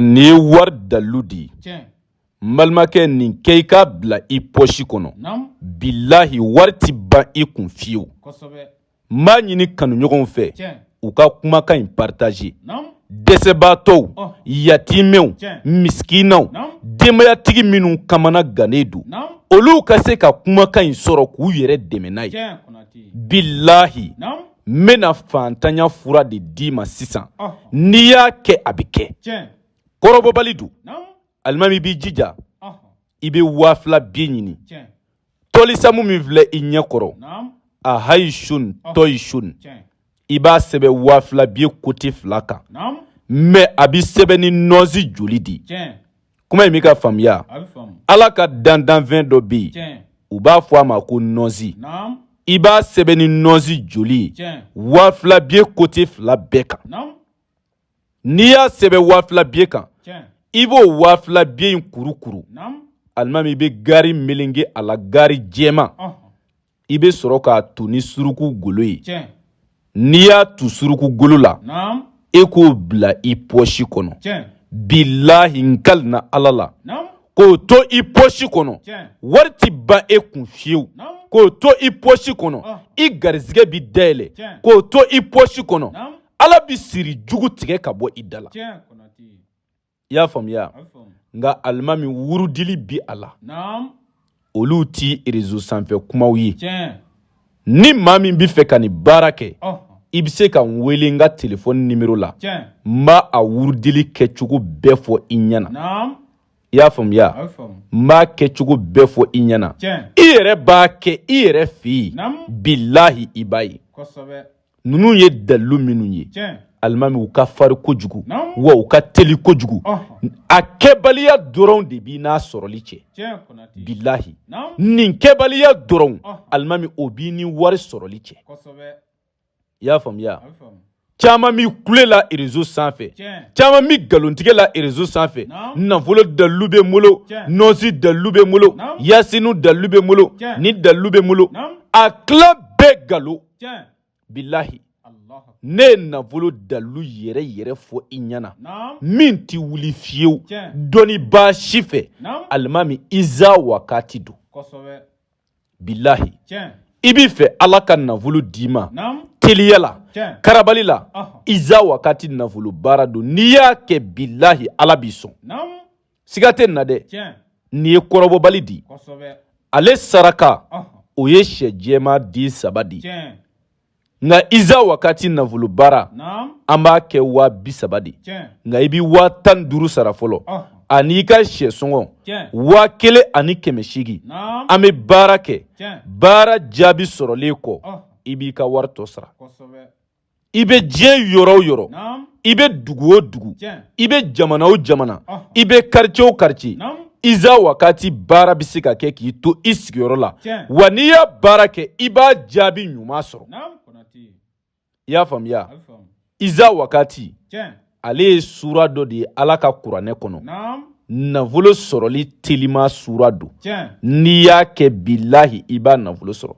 Ni ye wari dalu di n balimakɛ nin kɛ i k'a bila i pɔsi kɔnɔ bilahi wari ti ban i kun fiyewu n b'a ɲini kanuɲɔgɔnw fɛ u ka kumakan in partage dɛsɛbaatɔw yatimɛw miskinaw denbayatigi minnu kamana gannen don olu ka se ka kumakan in sɔrɔ k'u yɛrɛ dɛmɛ n'a ye bilahi n bɛna fantanya fura de d'i ma sisan n'i y'a kɛ a bɛ kɛ kɔrɔbɔbali don alimami b'i jija i bɛ 2000 bi ɲini tɔlisamu min filɛ i ɲɛ kɔrɔ a hayi sun tɔyi sun i b'a sɛbɛn 2000 bi côté 2 kan mais a bi sɛbɛn ni nɔzi joli di kuma in b'i ka faamuya ala ka dandanfɛn dɔ bɛ yen u b'a fɔ a ma ko nɔzi i b'a sɛbɛn ni nɔzi joli ye 2000 bi côté 2 bɛɛ kan n'i y'a sɛbɛn 2000 bi kan i b'o 2000 bi in kurukuru alimami i bɛ gari melenge a la gari jɛman i bɛ sɔrɔ k'a tu ni suruku golo ye n'i y'a tu suruku golo la e k'o bila i pɔsi kɔnɔ bilahi n kalina ala la k'o to i pɔsi kɔnɔ wari ti ban e kun fiyewu k'o to i pɔsi kɔnɔ i garizigɛ bi dayɛlɛ k'o to i pɔsi kɔnɔ ala bi siri jugu tigɛ ka bɔ i da la i y'a faamuya nka alimami wurudili bi a la olu ti réseau sanfɛ kumaw ye ni maa min bɛ fɛ ka nin baara kɛ i bɛ se ka n wele n ka téléphone numéro la n b'a a wurudili kɛcogo bɛɛ fɔ i ɲɛna i y'a faamuya n b'a kɛcogo bɛɛ fɔ i ɲɛna i yɛrɛ b'a kɛ i yɛrɛ fɛ yen bilahi i b'a ye ninnu ye dalilu minnu ye alimami u ka fari kojugu wa u ka teli kojugu a kɛbaliya dɔrɔn de b'i n'a sɔrɔli cɛ bilahi nin kɛbaliya dɔrɔn alimami o b'i ni wari sɔrɔli cɛ i y'a faamuya caman mi kulela réseau sanfɛ caman mi galontigɛ la réseau sanfɛ nafolo dalilu bɛ n bolo nɔsi dalilu bɛ n bolo yasinu dalilu bɛ n bolo ni dalilu bɛ n bolo a tila bɛɛ galo bilahi ne ye nafolo dalilu yɛrɛ yɛrɛ fɔ i ɲɛna min ti wuli fiyewu dɔnnibaa si fɛ alimami iza wakati don bilahi i b'i fɛ ala ka nafolo d'i ma teliya la karabali la iza wakati nafolo baara don n'i y'a kɛ bilahi ala b'i sɔn siga tɛ nin na dɛ nin ye kɔrɔbɔbali di ale saraka o ye sɛ jɛma di 3 di nka iza wakati nafolo baara an b'a kɛ 30,000 di nka i bɛ 15,000 sara fɔlɔ ani i ka sɛ sɔngɔ 1,800 an bɛ baara kɛ baara jaabi sɔrɔlen kɔ i b'i ka wari tɔ sara i bɛ diɲɛ yɔrɔ o yɔrɔ i bɛ dugu o dugu i bɛ jamana o jamana i bɛ quartier o quartier iza wakati baara bɛ se ka kɛ k'i to i sigiyɔrɔ la wa n'i y'a baara kɛ i b'a jaabi ɲuman sɔrɔ i y'a faamuya iza wakati ale ye sura dɔ de ye ala ka kuranɛ kɔnɔ nafolo sɔrɔli telima sura don n'i y'a kɛ bilahi i b'a nafolo sɔrɔ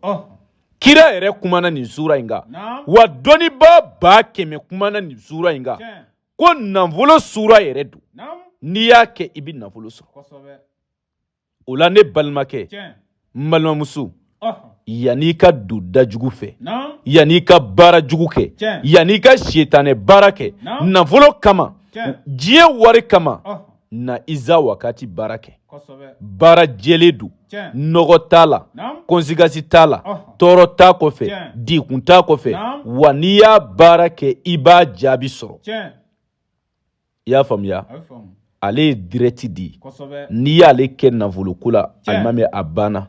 kira yɛrɛ kumana nin sura in kan wa dɔnnibaa 100 kumana nin sura in kan ko nafolo sura yɛrɛ don n'i y'a kɛ i bɛ nafolo sɔrɔ o la ne balimakɛ n balimamuso yan'i ka don dajugu fɛ yan'i ka baara jugu kɛ yan'i ka sitanɛ baara kɛ nafolo kama diɲɛ wari kama na iza wakati baara kɛ baara jɛlen don nɔgɔ t'a la conséquence t'a la tɔɔrɔ t'a kɔfɛ dekun t'a kɔfɛ wa n'i y'a baara kɛ i b'a jaabi sɔrɔ i y'a faamuya ale ye direct di n'i y'ale kɛ nafoloko la alimami a banna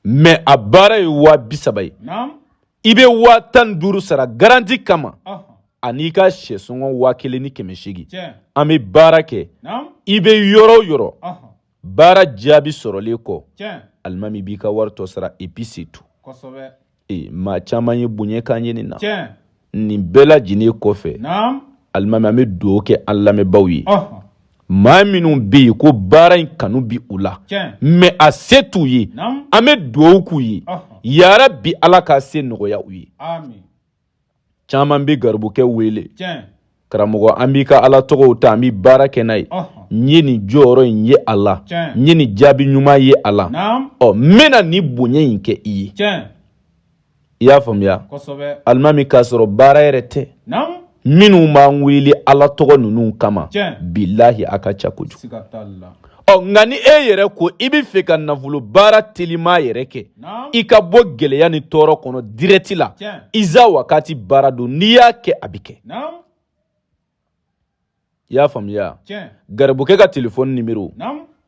mais a baara ye 30,000 ye i bɛ 15,000 sara garanti kama ani ka sɛ sɔngɔ 1,800 an bɛ baara kɛ i bɛ yɔrɔ o yɔrɔ baara jaabi sɔrɔlen kɔ alimami b'i ka wari tɔ sara et puis c'est tout maa caman ye bonya k'an ye nin na nin bɛɛ lajɛlen kɔfɛ alimami an bɛ dugawu kɛ an lamɛnbaaw ye maa minnu bɛ yen ko baara in kanu bi u la mais a se t'u ye an bɛ dugawu k'u ye yarabi ala k'a se nɔgɔya u ye caman bɛ garibukɛ wele Karamogo an b'i ka Ala tɔgɔw ta an bi baara kɛ n'a ye. N ye nin jɔyɔrɔ in ye a la. N ye nin jaabi ɲuman ye a la. Ɔ n bɛna nin bonya in kɛ i ye. I y'a faamuya? Alimami k'a sɔrɔ baara yɛrɛ tɛ. Minnu b'an wele Ala tɔgɔ ninnu kama. Bilahi a ka ca kojugu. Nka ni e yɛrɛ ko i bɛ fɛ ka nafolo baara telima yɛrɛ kɛ, i ka bɔ gɛlɛya ni tɔɔrɔ kɔnɔ direct la. Iza wakati baara don n'i y'a kɛ a bɛ kɛ. I y'a faamuya? Garibukɛ ka téléphone numéro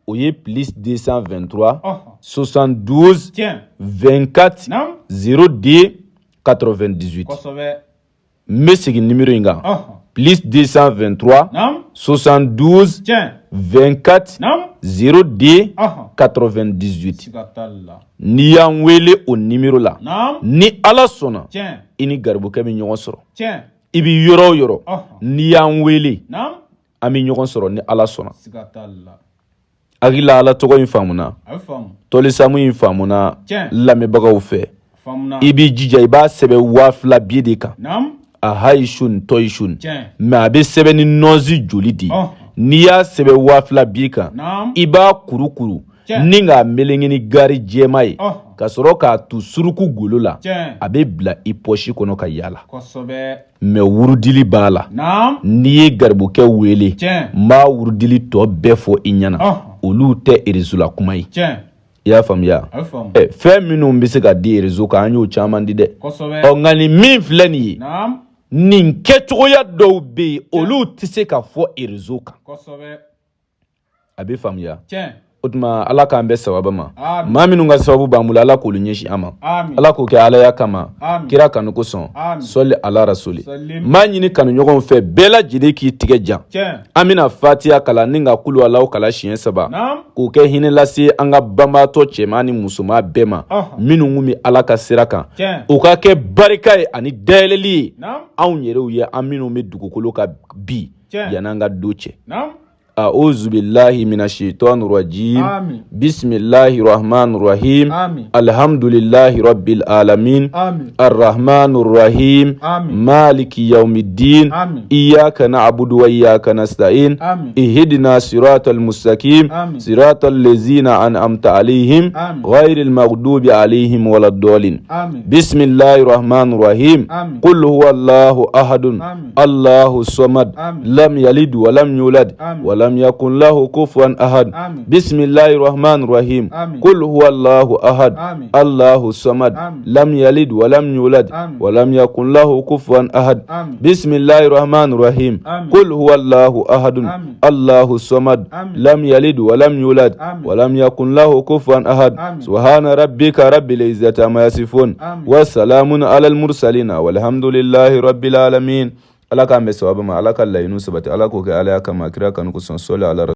o ye +223 72 24 02 98. N bɛ segin numéro in kan. +223 72 24 02 98. N'i y'an wele o numéro la, ni Ala sɔnna, i ni garibukɛ bɛ ɲɔgɔn sɔrɔ. I bɛ yɔrɔ o yɔrɔ, n'i y'an wele, an bɛ ɲɔgɔn sɔrɔ ni Ala sɔnna. Hakilila Ala tɔgɔ in faamuna, tɔlisamu in faamuna lamɛnbagaw fɛ. I b'i jija i b'a sɛbɛn 2000 billet de kan. A hayi sun tɔyi sun, mais a bɛ sɛbɛn ni nɔnzi joli de ye. N'i y'a sɛbɛn 2000 billet kan, i b'a kurukuru ni k'a melenge ni gari jɛma ye, ka sɔrɔ k'a tu suruku golo la, a bɛ bila i poche kɔnɔ ka yaala. Mais wurudili b'a la. N'i ye garibukɛ wele, n b'a wurudili tɔ bɛɛ fɔ i ɲɛna. Olu tɛ réseau la kuma ye. I y'a faamuya? Fɛn minnu bɛ se ka di réseau kan an y'o caman di dɛ. Nka nin min filɛ nin ye, nin kɛcogoya dɔw bɛ yen olu tɛ se ka fɔ réseau kan. A bɛ faamuya? O tuma Ala k'an bɛ sababa ma. Maa minnu ka sababu b'an bolo Ala k'olu ɲɛsin an ma. Ala k'o kɛ Alaya kama, kira kanu kosɔn. Sɔli ala rasuli. Maa ɲini kanuɲɔgɔnw fɛ bɛɛ lajɛlen k'i tigɛ jan. An bɛna Fatiha kalan ni ka kulu Alahu kalan siɲɛ 3 k'o kɛ hinɛ lase an ka banbaatɔ cɛman ni musoman bɛɛ ma minnu kun bɛ Ala ka sira kan. O ka kɛ barika ye ani dayɛlɛli ye anw yɛrɛw ye an minnu bɛ dugukolo kan bi yan'an ka don cɛ. أعوذ بالله من الشيطان الرجيم بسم الله الرحمن الرحيم الحمد لله رب العالمين الرحمن الرحيم مالك يوم الدين إياك نعبد وإياك نستعين اهدنا صراط المستقيم صراط الذين أنعمت عليهم غير المغضوب عليهم ولا الضالين بسم الله الرحمن الرحيم قل هو الله أحد الله الصمد لم يلد ولم يولد ولم يكن له كفوا أحد بسم الله الرحمن الرحيم قل هو الله أحد الله الصمد لم يلد ولم يولد ولم يكن له كفوا أحد بسم الله الرحمن الرحيم قل هو الله أحد الله الصمد لم يلد ولم يولد ولم يكن له كفوا أحد سبحان ربك رب العزة عما يصفون والسلام على المرسلين والحمد لله رب العالمين. Ala k'an bɛ sababa ma, Ala ka laɲiniw sabati, Ala k'o kɛ Alaya kama, kira kanu kosɔn, sɔli ala